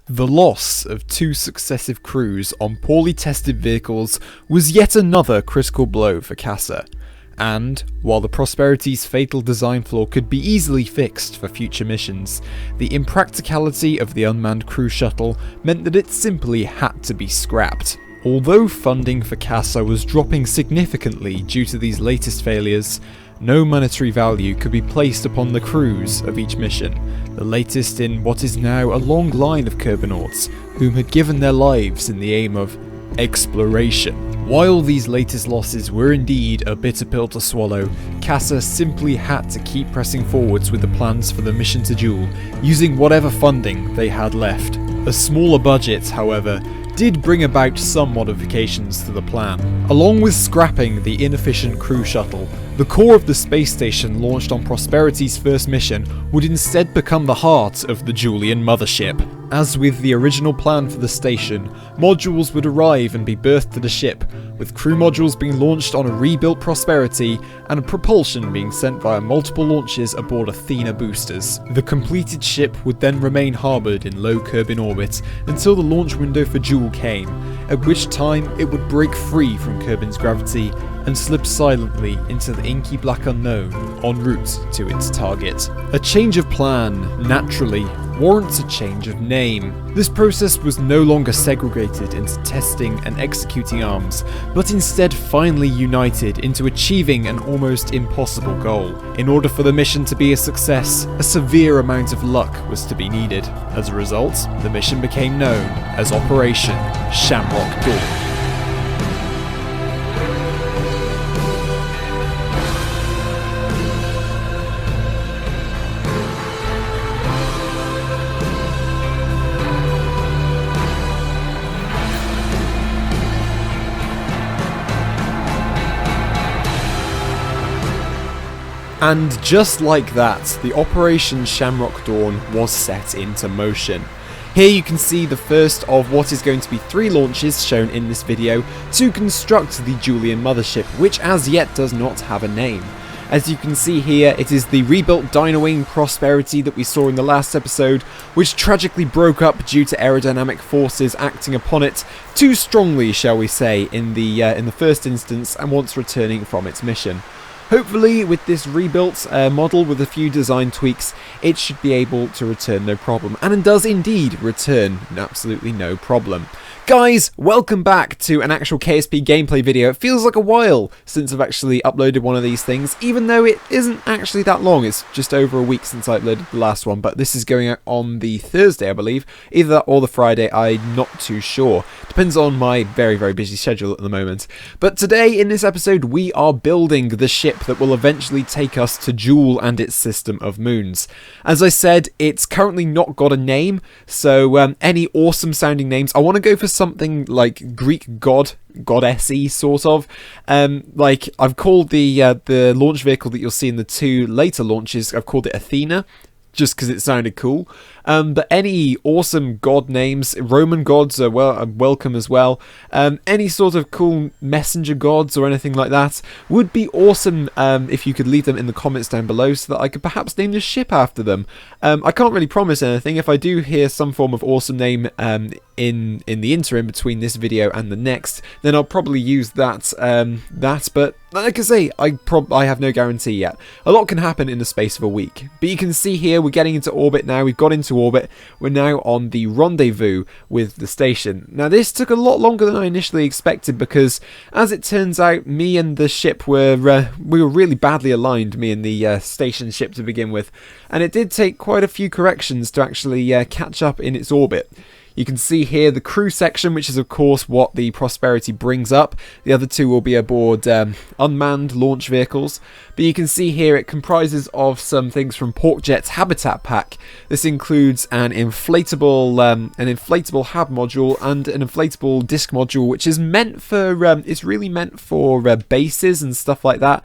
The loss of 2 successive crews on poorly tested vehicles was yet another critical blow for KASA, and while the Prosperity's fatal design flaw could be easily fixed for future missions, the impracticality of the unmanned crew shuttle meant that it simply had to be scrapped. Although funding for KASA was dropping significantly due to these latest failures, no monetary value could be placed upon the crews of each mission, the latest in what is now a long line of Kerbinauts whom had given their lives in the aim of exploration. While these latest losses were indeed a bitter pill to swallow, KASA simply had to keep pressing forwards with the plans for the mission to Jool, using whatever funding they had left. A smaller budget, however, did bring about some modifications to the plan. Along with scrapping the inefficient crew shuttle, the core of the space station launched on Prosperity's first mission would instead become the heart of the Joolian mothership. As with the original plan for the station, modules would arrive and be berthed to the ship, with crew modules being launched on a rebuilt Prosperity and propulsion being sent via multiple launches aboard Athena boosters. The completed ship would then remain harboured in low Kerbin orbit until the launch window for Jool came, at which time it would break free from Kerbin's gravity and slip silently into the inky black unknown en route to its target. A change of plan, naturally, warrants a change of name. This process was no longer segregated into testing and executing arms, but instead finally united into achieving an almost impossible goal. In order for the mission to be a success, a severe amount of luck was to be needed. As a result, the mission became known as Operation Shamrock Dawn. And just like that, the Operation Shamrock Dawn was set into motion. Here you can see the first of what is going to be 3 launches shown in this video to construct the Joolian mothership, which as yet does not have a name. As you can see here, it is the rebuilt Dynawing Prosperity that we saw in the last episode, which tragically broke up due to aerodynamic forces acting upon it too strongly, shall we say, in the first instance, and once returning from its mission. Hopefully, with this rebuilt model with a few design tweaks, it should be able to return no problem. And it does indeed return absolutely no problem. Guys, welcome back to an actual KSP gameplay video. It feels like a while since I've actually uploaded one of these things, even though it isn't actually that long. It's just over a week since I uploaded the last one, but this is going out on the Thursday, I believe. Either that or the Friday, I'm not too sure. Depends on my very, very busy schedule at the moment. But today, in this episode, we are building the ship that will eventually take us to Jool and its system of moons. As I said, it's currently not got a name, so any awesome sounding names, I want to go for something like Greek goddessy sort of. Like I've called the launch vehicle that you'll see in the 2 later launches, I've called it Athena, just because it sounded cool. But any awesome god names, Roman gods are welcome as well. Any sort of cool messenger gods or anything like that would be awesome if you could leave them in the comments down below so that I could perhaps name the ship after them. I can't really promise anything. If I do hear some form of awesome name in the interim between this video and the next, then I'll probably use that. But like I say, I have no guarantee yet. A lot can happen in the space of a week. But you can see here we're getting into orbit now. We've got into orbit. We're now on the rendezvous with the station. Now this took a lot longer than I initially expected because, as it turns out, me and the ship were really badly aligned, me and the station ship to begin with, and it did take quite a few corrections to actually catch up in its orbit. You can see here the crew section, which is of course what the Prosperity brings up. The other 2 will be aboard unmanned launch vehicles. But you can see here it comprises of some things from Porkjet's habitat pack. This includes an inflatable hab module and an inflatable disc module, which is meant for it's really meant for bases and stuff like that.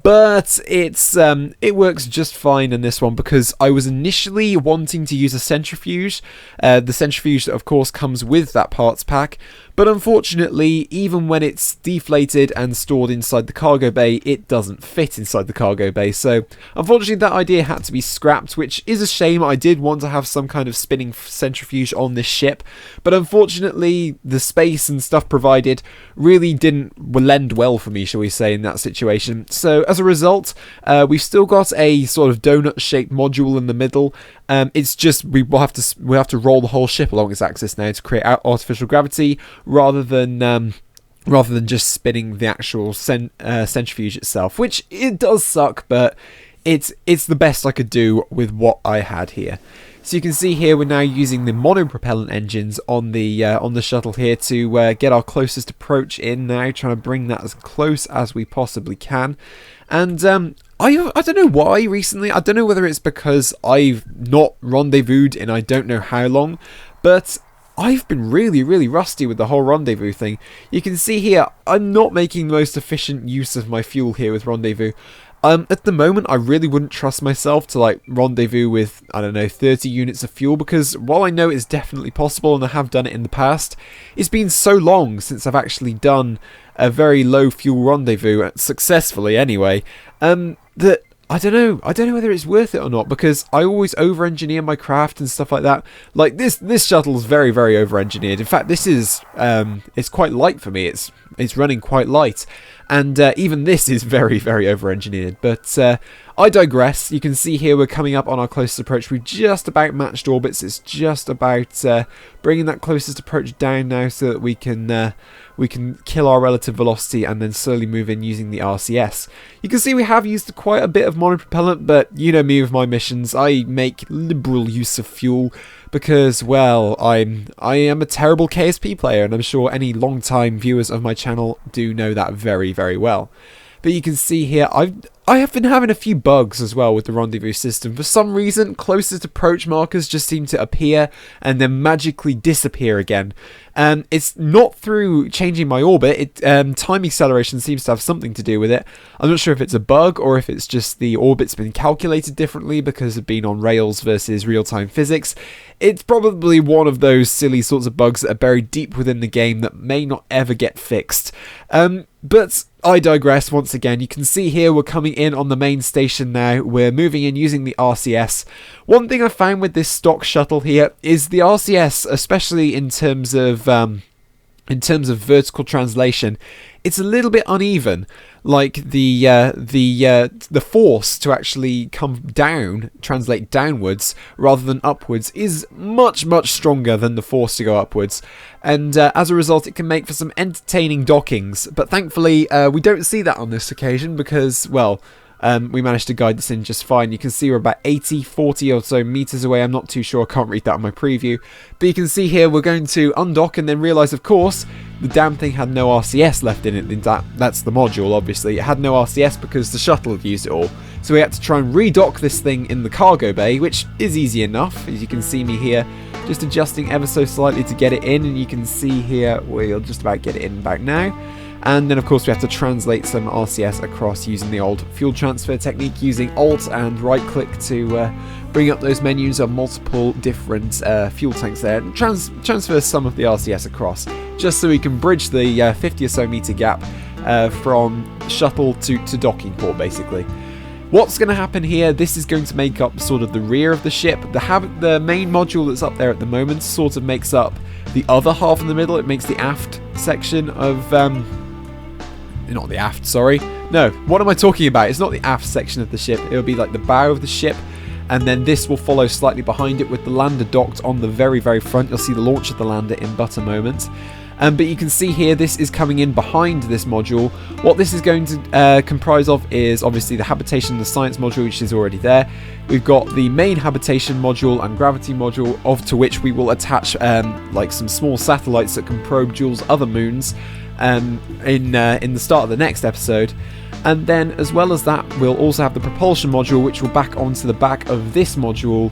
But it works just fine in this one because I was initially wanting to use a centrifuge, the centrifuge that of course comes with that parts pack, but unfortunately even when it's deflated and stored inside the cargo bay, it doesn't fit inside the cargo bay, so unfortunately that idea had to be scrapped, which is a shame. I did want to have some kind of spinning centrifuge on this ship, but unfortunately the space and stuff provided really didn't lend well for me, shall we say, in that situation. So as a result, we've still got a sort of donut-shaped module in the middle. It's just we have to roll the whole ship along its axis now to create artificial gravity, rather than just spinning the actual centrifuge itself, which it does suck, but it's the best I could do with what I had here. So you can see here we're now using the monopropellant engines on the shuttle here to get our closest approach in now, trying to bring that as close as we possibly can. And I don't know why recently, I don't know whether it's because I've not rendezvoused in I don't know how long, but I've been really rusty with the whole rendezvous thing. You can see here, I'm not making the most efficient use of my fuel here with rendezvous. At the moment, I really wouldn't trust myself to like rendezvous with, I don't know, 30 units of fuel, because while I know it's definitely possible and I have done it in the past, it's been so long since I've actually done a very low fuel rendezvous, successfully anyway, that I don't know whether it's worth it or not, because I always over-engineer my craft and stuff like that. Like this shuttle's very over-engineered. In fact, this is it's quite light for me. It's running quite light, and even this is very over-engineered. But I digress. You can see here we're coming up on our closest approach. We've just about matched orbits. It's just about bringing that closest approach down now, so that we can kill our relative velocity and then slowly move in using the RCS. You can see we have used quite a bit of monopropellant, but you know me with my missions. I make liberal use of fuel because, well, I am a terrible KSP player, and I'm sure any long-time viewers of my channel do know that very well. But you can see here, I have been having a few bugs as well with the rendezvous system. For some reason, closest approach markers just seem to appear and then magically disappear again. It's not through changing my orbit. Time acceleration seems to have something to do with it. I'm not sure if it's a bug or if it's just the orbit's been calculated differently because of being on rails versus real-time physics. It's probably one of those silly sorts of bugs that are buried deep within the game that may not ever get fixed. But I digress once again. You can see here we're coming in on the main station now. We're moving in using the RCS. One thing I found with this stock shuttle here is the RCS, especially in terms of vertical translation, it's a little bit uneven. Like the force to actually come down, translate downwards rather than upwards, is much stronger than the force to go upwards, and as a result it can make for some entertaining dockings. But thankfully we don't see that on this occasion because, well, we managed to guide this in just fine. You can see we're about 40 or so meters away. I'm not too sure, I can't read that on my preview. But you can see here we're going to undock and then realise, of course, the damn thing had no RCS left in it. That's the module, obviously. It had no RCS because the shuttle had used it all. So we had to try and redock this thing in the cargo bay, which is easy enough. As you can see me here, just adjusting ever so slightly to get it in. And you can see here, we'll just about get it in about now. And then of course we have to translate some RCS across using the old fuel transfer technique, using Alt and right click to bring up those menus on multiple different fuel tanks there, and transfer some of the RCS across, just so we can bridge the 50 or so meter gap from shuttle to docking port basically. What's going to happen here, this is going to make up sort of the rear of the ship. The main module that's up there at the moment sort of makes up the other half in the middle. It makes the aft section of not the aft, sorry. No, what am I talking about? It's not the aft section of the ship. It'll be like the bow of the ship, and then this will follow slightly behind it with the lander docked on the very front. You'll see the launch of the lander in but a moment. But you can see here, this is coming in behind this module. What this is going to comprise of is obviously the habitation and the science module, which is already there. We've got the main habitation module and gravity module, to which we will attach like some small satellites that can probe Jool's other moons. in the start of the next episode. And then, as well as that, we'll also have the propulsion module, which will back onto the back of this module.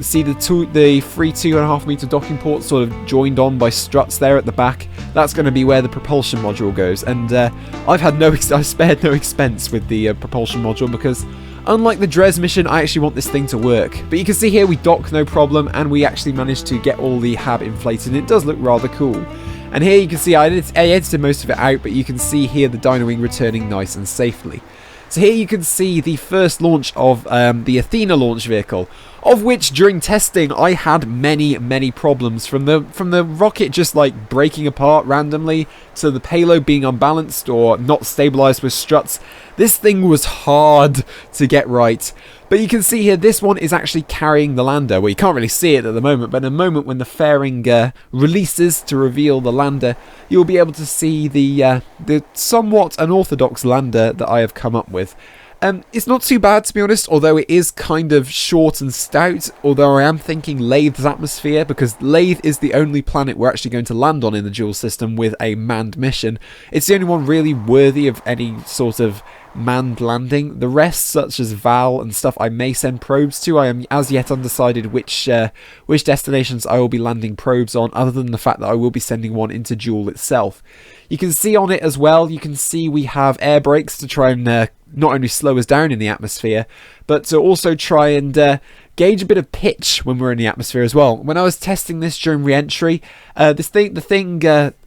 See the three 2.5 meter docking ports sort of joined on by struts there at the back. That's going to be where the propulsion module goes. And I've spared no expense with the propulsion module, because unlike the Dres mission, I actually want this thing to work. But you can see here we dock no problem, and we actually managed to get all the hab inflated, and it does look rather cool. And here you can see I edited most of it out, but you can see here the Dino Wing returning nice and safely. So here you can see the first launch of the Athena launch vehicle, of which during testing I had many problems, from the rocket just like breaking apart randomly to the payload being unbalanced or not stabilized with struts. This thing was hard to get right. But you can see here, this one is actually carrying the lander. Well, you can't really see it at the moment, but in a moment when the fairing releases to reveal the lander, you'll be able to see the somewhat unorthodox lander that I have come up with. It's not too bad, to be honest, although it is kind of short and stout, although I am thinking Laythe's atmosphere, because Laythe is the only planet we're actually going to land on in the Jool system with a manned mission. It's the only one really worthy of any sort of manned landing. The rest, such as Val and stuff, I may send probes to. I am as yet undecided which destinations I will be landing probes on, other than the fact that I will be sending one into Jool itself. You can see on it as well, you can see we have air brakes to try and not only slow us down in the atmosphere, but to also try and gauge a bit of pitch when we're in the atmosphere as well. When I was testing this during re-entry, the thing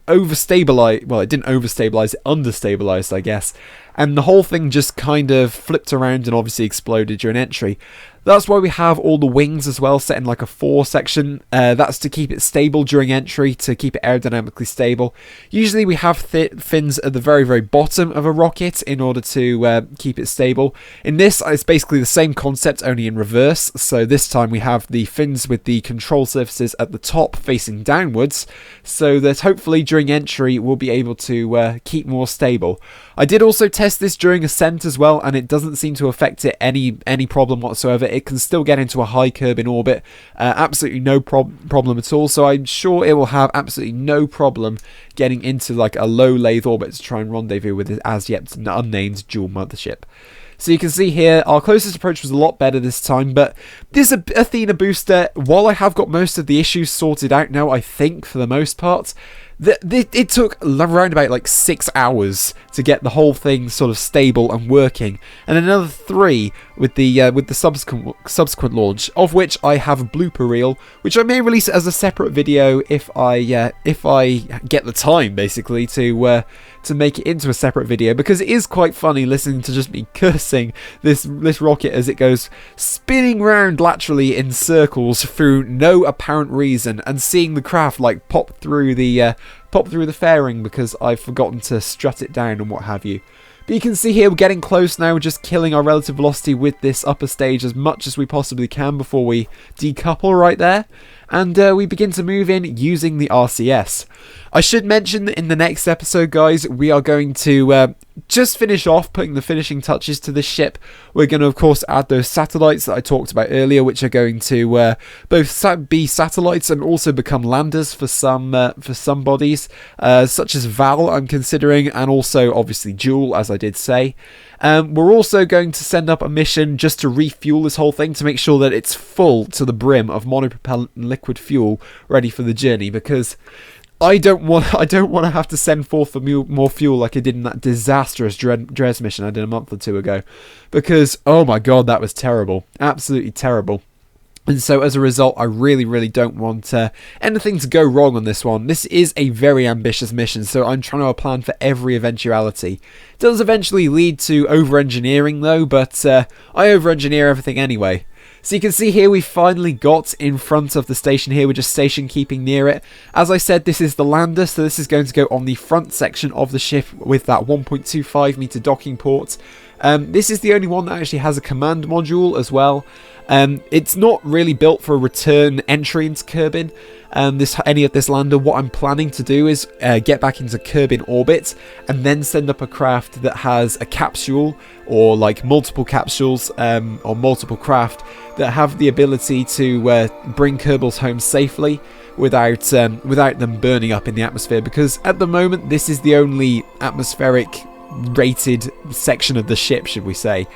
overstabilized. Well, it didn't overstabilize, it understabilized, I guess. And the whole thing just kind of flipped around and obviously exploded during entry. That's why we have all the wings as well set in like a 4 section. That's to keep it stable during entry, to keep it aerodynamically stable. Usually we have fins at the very bottom of a rocket in order to keep it stable. In this, it's basically the same concept, only in reverse. So this time we have the fins with the control surfaces at the top facing downwards, so that hopefully during entry we'll be able to keep more stable. I did also test this during ascent as well, and it doesn't seem to affect it any problem whatsoever. It can still get into a high curb in orbit, absolutely no problem at all. So I'm sure it will have absolutely no problem getting into like a low Laythe orbit to try and rendezvous with it as yet unnamed Jool mothership. So you can see here, our closest approach was a lot better this time, but this Athena booster, while I have got most of the issues sorted out now, I think, for the most part, it took around about like 6 hours to get the whole thing sort of stable and working, and another 3 with the subsequent launch, of which I have a blooper reel, which I may release as a separate video if I get the time, basically, to make it into a separate video, because it is quite funny listening to just me cursing this rocket as it goes spinning round laterally in circles through no apparent reason, and seeing the craft like pop through the fairing because I've forgotten to strut it down and what have you. But you can see here we're getting close now. We're just killing our relative velocity with this upper stage as much as we possibly can before we decouple right there. And we begin to move in using the RCS. I should mention that in the next episode, guys, we are going to just finish off putting the finishing touches to this ship. We're going to, of course, add those satellites that I talked about earlier, which are going to both be satellites and also become landers for some bodies, such as Val, I'm considering, and also, obviously, Jool, as I did say. We're also going to send up a mission just to refuel this whole thing to make sure that it's full to the brim of monopropellant and liquid fuel ready for the journey, because I don't want to have to send forth for more fuel like I did in that disastrous Dres mission I did a month or 2 ago, because oh my god, that was terrible, absolutely terrible. And so as a result, I really don't want anything to go wrong on this one. This is a very ambitious mission, so I'm trying to plan for every eventuality. It does eventually lead to over-engineering though, but I over-engineer everything anyway. So you can see here we finally got in front of the station here. We're just station keeping near it. As I said, this is the lander, so this is going to go on the front section of the ship with that 1.25 meter docking port. This is the only one that actually has a command module as well. It's not really built for a return entry into Kerbin. any of this lander, what I'm planning to do is get back into Kerbin orbit and then send up a craft that has a capsule or like multiple capsules or multiple craft that have the ability to bring Kerbals home safely without them burning up in the atmosphere, because at the moment this is the only atmospheric rated section of the ship, should we say.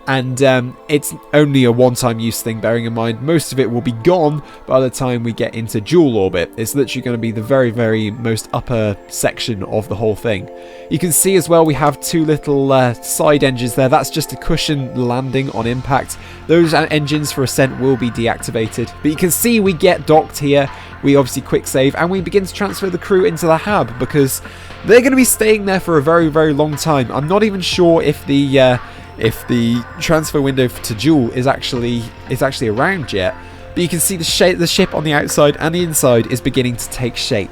And it's only a one-time use thing, bearing in mind most of it will be gone by the time we get into Jool orbit. It's literally going to be the very, very most upper section of the whole thing. You can see as well we have two little side engines there. That's just a cushion landing on impact. Those engines for ascent will be deactivated. But you can see we get docked here. We obviously quick save and we begin to transfer the crew into the hab, because they're going to be staying there for a very, very long time. I'm not even sure if the transfer window to Jool is actually around yet, but you can see the ship on the outside and the inside is beginning to take shape.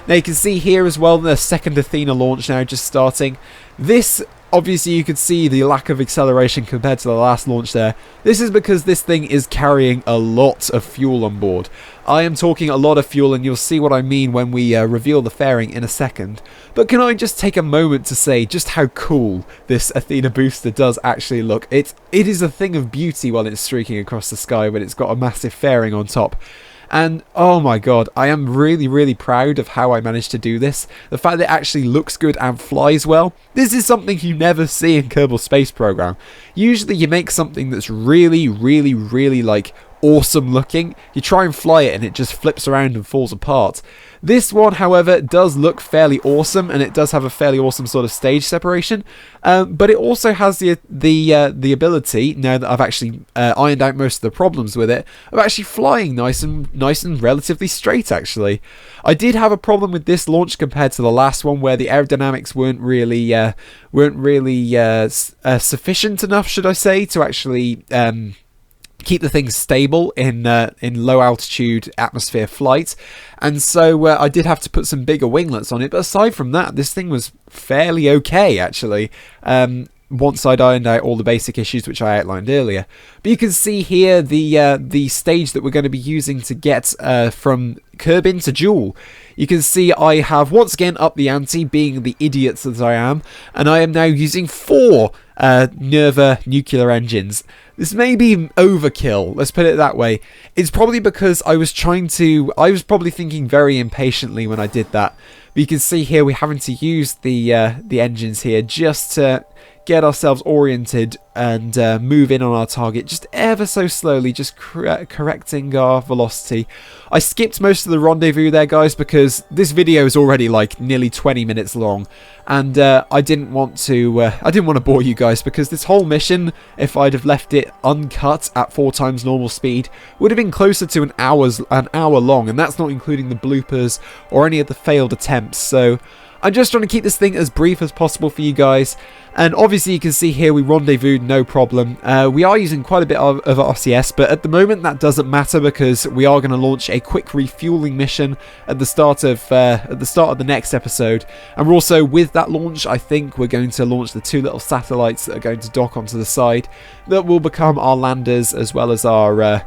Now you can see here as well the second Athena launch now just starting. This, obviously you could see the lack of acceleration compared to the last launch there. This is because this thing is carrying a lot of fuel on board. I am talking a lot of fuel, and you'll see what I mean when we reveal the fairing in a second. But can I just take a moment to say just how cool this Athena booster does actually look. It is a thing of beauty while it's streaking across the sky when it's got a massive fairing on top. And oh my god, I am really, really proud of how I managed to do this. The fact that it actually looks good and flies well. This is something you never see in Kerbal Space Program. Usually you make something that's really, really, really like awesome looking. You try and fly it and it just flips around and falls apart. This one, however, does look fairly awesome, and it does have a fairly awesome sort of stage separation. But it also has the ability, now that I've actually ironed out most of the problems with it, of actually flying nice and relatively straight. Actually, I did have a problem with this launch compared to the last one, where the aerodynamics weren't really sufficient enough, should I say, to actually keep the thing stable in low altitude atmosphere flight, and so I did have to put some bigger winglets on it. But aside from that, this thing was fairly okay actually, once I'd ironed out all the basic issues which I outlined earlier. But you can see here the stage that we're going to be using to get from Kerbin to Jool. You can see I have once again upped the ante, being the idiots that I am, and I am now using 4 Nerva nuclear engines. This may be overkill, let's put it that way. It's probably because I was probably thinking very impatiently when I did that. But you can see here we're having to use the engines here just to get ourselves oriented and move in on our target just ever so slowly, just correcting our velocity. I skipped most of the rendezvous there, guys, because this video is already like nearly 20 minutes long, and I didn't want to bore you guys, because this whole mission, if I'd have left it uncut at 4 times normal speed, would have been closer to an hour long, and that's not including the bloopers or any of the failed attempts. So I'm just trying to keep this thing as brief as possible for you guys. And obviously you can see here we rendezvoused no problem. We are using quite a bit of RCS, but at the moment that doesn't matter, because we are going to launch a quick refueling mission at the start of the next episode. And we're also, with that launch, I think we're going to launch the 2 little satellites that are going to dock onto the side, that will become our landers, as well as our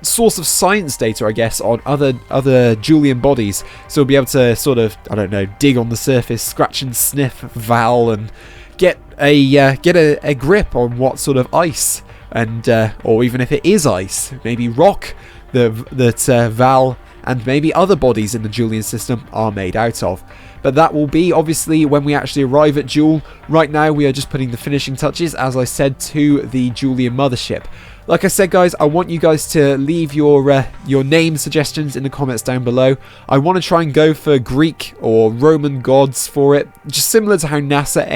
source of science data, I guess, on other Julian bodies. So we'll be able to sort of, I don't know, dig on the surface, scratch and sniff Val, and get a grip on what sort of ice, and or even if it is ice, maybe rock that Val and maybe other bodies in the Julian system are made out of. But that will be obviously when we actually arrive at Jool. Right now we are just putting the finishing touches, as I said, to the Julian mothership. Like I said, guys, I want you guys to leave your name suggestions in the comments down below. I want to try and go for Greek or Roman gods for it, just similar to how NASA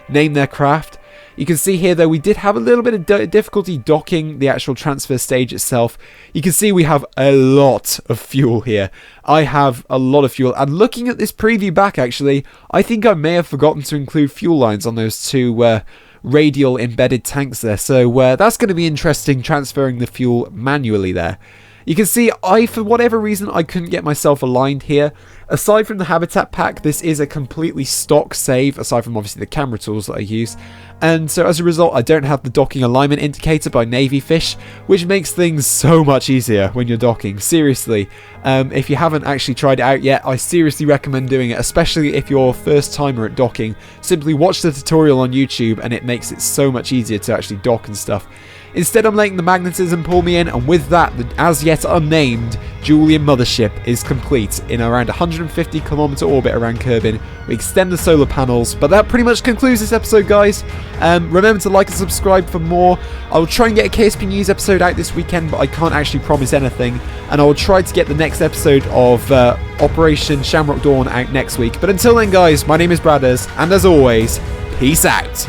name their craft. You can see here, though, we did have a little bit of difficulty docking the actual transfer stage itself. You can see we have a lot of fuel here. I have a lot of fuel. And looking at this preview back, actually, I think I may have forgotten to include fuel lines on those 2 radial embedded tanks there. So that's going to be interesting, transferring the fuel manually there. You can see for whatever reason, I couldn't get myself aligned here. Aside from the habitat pack, this is a completely stock save, aside from obviously the camera tools that I use. And so as a result, I don't have the docking alignment indicator by Navy Fish, which makes things so much easier when you're docking. Seriously, if you haven't actually tried it out yet, I seriously recommend doing it, especially if you're a first timer at docking. Simply watch the tutorial on YouTube and it makes it so much easier to actually dock and stuff. Instead, I'm letting the magnetism pull me in, and with that, the as yet unnamed Joolian mothership is complete in around 150 kilometer orbit around Kerbin. We extend the solar panels, but that pretty much concludes this episode, guys. Remember to like and subscribe for more. I will try and get a KSP news episode out this weekend, but I can't actually promise anything. And I will try to get the next episode of Operation Shamrock Dawn out next week. But until then, guys, my name is Bradders, and as always, peace out.